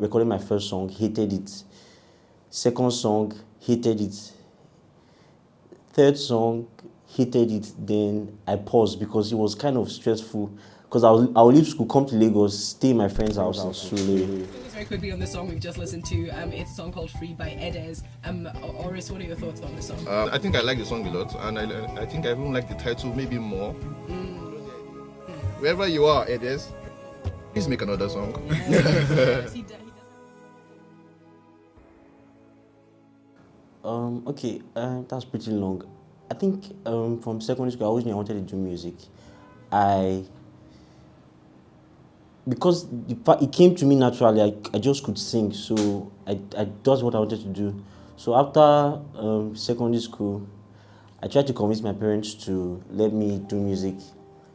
recording my first song, hated it. Second song, hated it. Third song, hated it. Then I paused because it was kind of stressful. Because I would leave school, come to Lagos, stay in my friend's house in Sule. Very quickly on the song we've just listened to, it's a song called Free by Edez. Oris, what are your thoughts on the song? I think I like the song a lot, and I think I even like the title maybe more. Wherever you are, Edez, please make another song. Okay, that's pretty long. I think from secondary school, I always knew I wanted to do music. Because it came to me naturally, I just could sing, so that's what I wanted to do. So after secondary school, I tried to convince my parents to let me do music.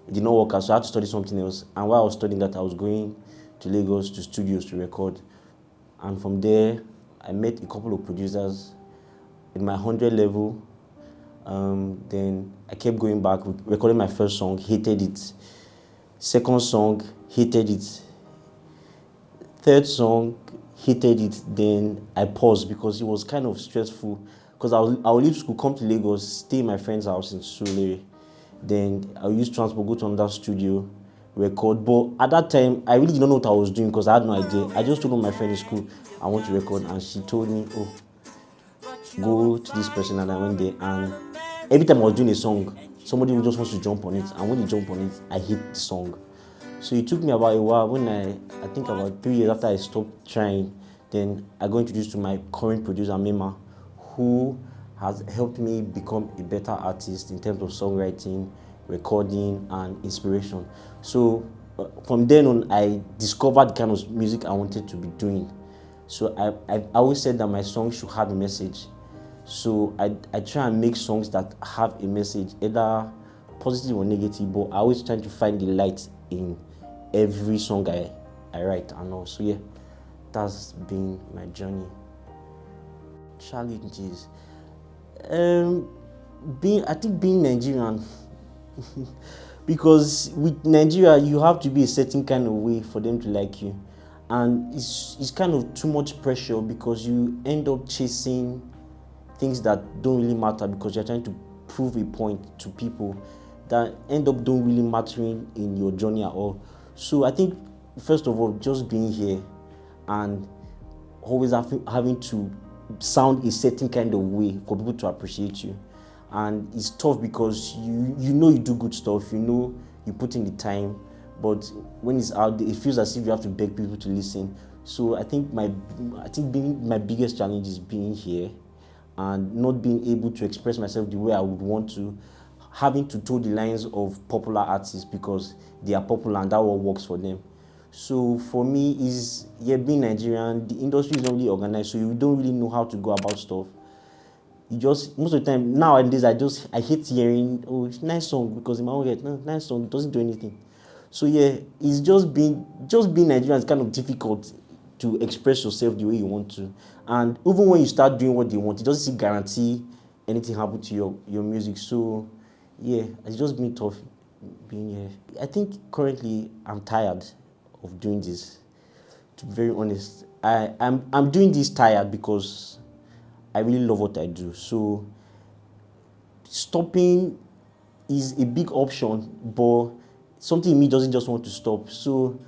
It did not work out, so I had to study something else. And while I was studying that, I was going to Lagos to studios to record. And from there, I met a couple of producers in my 100 level. Then I kept going back, recording my first song, hated it. Second song, hated it. Third song, hated it. Then I paused because it was kind of stressful. Because I would leave school, come to Lagos, stay in my friend's house in Sule. Then I would use transport, go to another studio, record. But at that time, I really didn't know what I was doing because I had no idea. I just told my friend in school I want to record, and she told me, oh, go to this person, and I went there. And every time I was doing a song, somebody just wants to jump on it, and when they jump on it, I hate the song. So it took me about a while. When I think about 3 years after I stopped trying, then I got introduced to my current producer, Mima, who has helped me become a better artist in terms of songwriting, recording, and inspiration. So from then on, I discovered the kind of music I wanted to be doing. So I always said that my songs should have a message. So I try and make songs that have a message, either positive or negative, but I always try to find the light in every song I write and all. So yeah, that's been my journey. Challenges. I think being Nigerian, because with Nigeria you have to be a certain kind of way for them to like you, and it's kind of too much pressure because you end up chasing things that don't really matter because you're trying to prove a point to people that end up don't really mattering in your journey at all. So I think first of all, just being here and always having to sound a certain kind of way for people to appreciate you. And it's tough because you know you do good stuff, you know you put in the time, but when it's out there, it feels as if you have to beg people to listen. So I think my biggest challenge is being here and not being able to express myself the way I would want to, having to toe the lines of popular artists because they are popular and that what works for them. So for me, being Nigerian, the industry is not really organized, so you don't really know how to go about stuff. You just, most of the time, nowadays, I hate hearing, oh, it's a nice song, because in my own head, no, nice song, it doesn't do anything. So yeah, it's just being Nigerian is kind of difficult to express yourself the way you want to. And even when you start doing what they want, it doesn't guarantee anything happen to your music. So yeah, it's just been tough being here. I think currently I'm tired of doing this, to be very honest. I'm doing this tired because I really love what I do. So stopping is a big option, but something in me doesn't just want to stop. So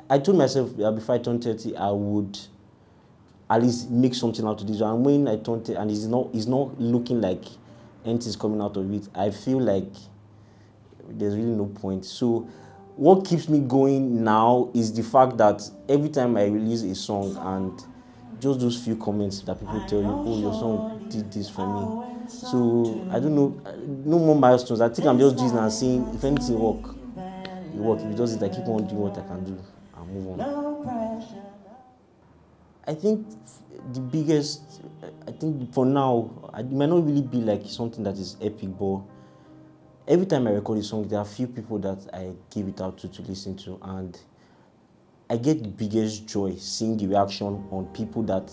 I told myself that before I turn 30, I would at least make something out of this. And when I turn 30 and it's not looking like anything's coming out of it, I feel like there's really no point. So what keeps me going now is the fact that every time I release a song and just those few comments that people tell you, oh, your song did this for me. So I don't know, no more milestones. I think I'm just doing and saying, if anything work, it work. If it doesn't, I keep on doing what I can do and move on. I think the biggest, I think for now, it might not really be like something that is epic, but every time I record a song, there are a few people that I give it out to listen to, and I get the biggest joy seeing the reaction on people that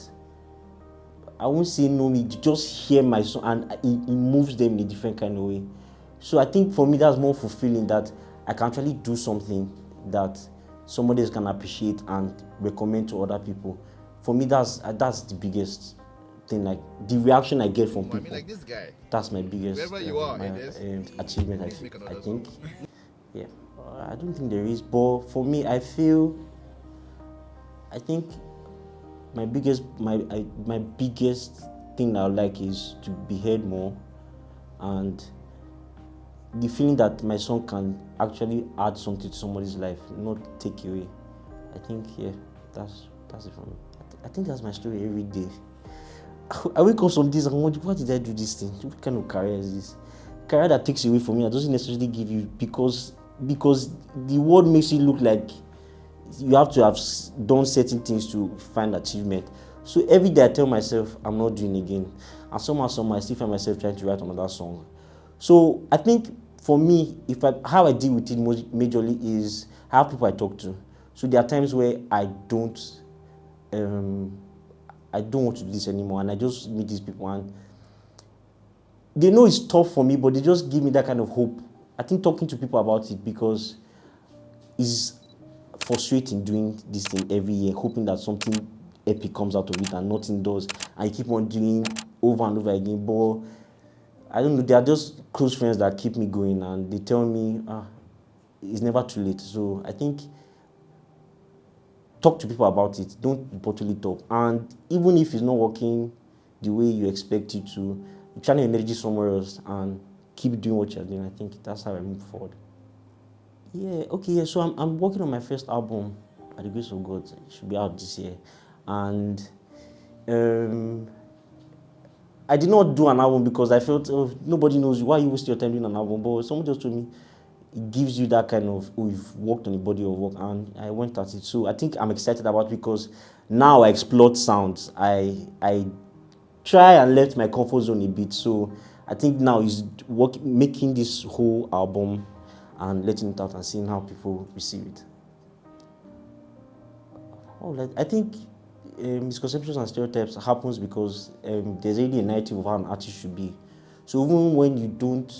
I won't say know me, just hear my song and it moves them in a different kind of way. So I think for me that's more fulfilling, that I can actually do something that somebody else can appreciate and recommend to other people. For me, that's the biggest thing. Like the reaction I get from I mean, people, like this guy. that's my biggest Wherever you are, my Edez, achievement. please make I another think. song. Yeah, I don't think there is, but for me, I think my biggest thing I like is to be heard more, and the feeling that my song can actually add something to somebody's life, not take away. I think that's it for me. I think that's my story every day. I wake up some days and wonder, why did I do this thing? What kind of career is this? Career that takes away from you, that doesn't necessarily give you, because the world makes it look like you have to have done certain things to find achievement. So every day I tell myself I'm not doing again, and somehow I still find myself trying to write another song. So I think for me, how I deal with it majorly is I have people I talk to. So there are times where I don't want to do this anymore, and I just meet these people, and they know it's tough for me, but they just give me that kind of hope. I think talking to people about it, because it's frustrating doing this thing every year, hoping that something epic comes out of it and nothing does, and you keep on doing over and over again. But I don't know, they are just close friends that keep me going, and they tell me, it's never too late. So I think talk to people about it, don't bottle it up, and even if it's not working the way you expect it to, you channel energy somewhere else and keep doing what you're doing. I think that's how I move forward. So I'm working on my first album, by the grace of God. It should be out this year. And I did not do an album because I felt, nobody knows you. Why you waste your time doing an album? But someone just told me it gives you that kind of, you've worked on a body of work, and I went at it. So I think I'm excited about it, because now I explore sounds. I try and left my comfort zone a bit. So I think now is making this whole album and letting it out and seeing how people receive it. I think misconceptions and stereotypes happens because there's already a narrative of how an artist should be. So even when you don't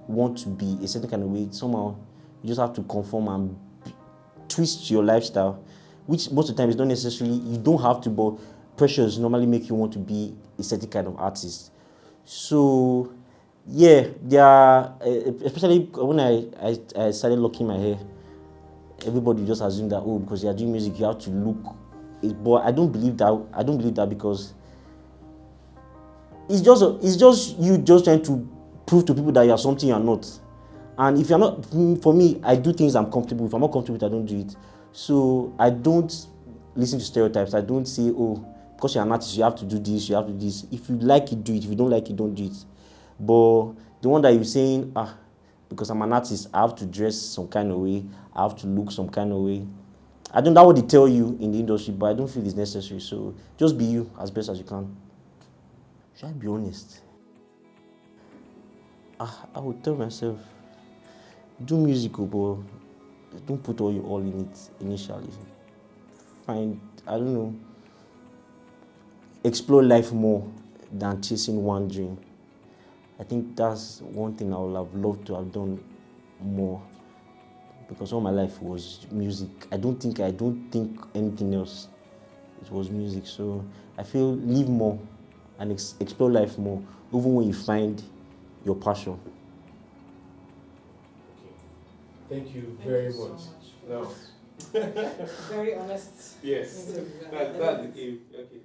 want to be a certain kind of way, somehow you just have to conform and twist your lifestyle, which most of the time is not necessarily, you don't have to, but pressures normally make you want to be a certain kind of artist. So there are, especially when I started locking my hair, everybody just assumed that, because you are doing music, you have to look it. But I don't believe that. Because it's just you just trying to prove to people that you are something you are not. And if you're not, for me, I do things I'm comfortable with. If I'm not comfortable with, I don't do it. So I don't listen to stereotypes. I don't say, because you're an artist, you have to do this, you have to do this. If you like it, do it. If you don't like it, don't do it. But the one that you're saying, because I'm an artist, I have to dress some kind of way, I have to look some kind of way. I don't know what they tell you in the industry, but I don't feel it's necessary. So just be you as best as you can. Should I be honest? I would tell myself, do music, but don't put all your all in it initially. I don't know, explore life more than chasing one dream. I think that's one thing I would have loved to have done more, because all my life was music. I don't think anything else. It was music. So I feel live more and explore life more, even when you find your passion. Thank you very so much. much. No. Very honest. Yes. Interview. That's the key. Okay.